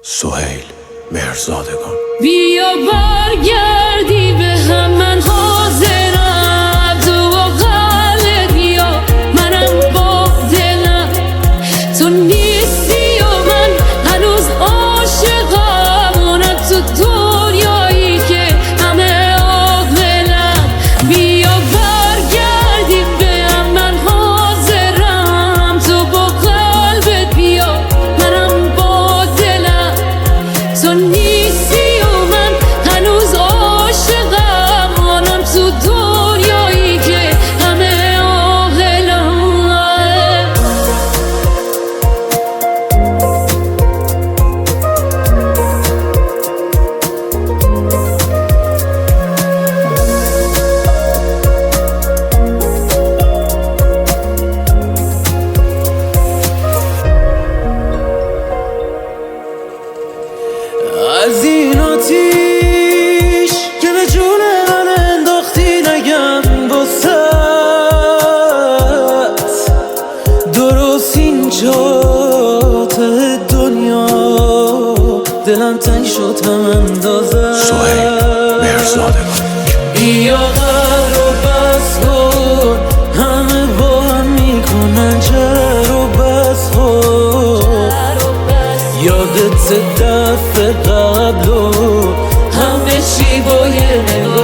سهیل مهرزادگان. بیا برگردی به هم، من حاضرم. تو با قلبت بیا، منم با دلم. تو نیستی و من هنوز عاشقم. اونم تو دنیایی که همه عاقلن. بیا برگردی به هم، من حاضرم. تو با قلبت بیا، منم با دلم. تو نیستی و من هنوز عاشقم. آنم تو دنیایی که همه عاقلن. از این آتیش که به جون من انداختی نگم واسط، درست اینجا ته دنیا دلم تنگ شد هم اندازه. سهیل مهرزادگان. بیا قهر و بس کن، همه با هم میکنن جر و بس کن. یادت دفعه قبل و همه چی با یه نگاه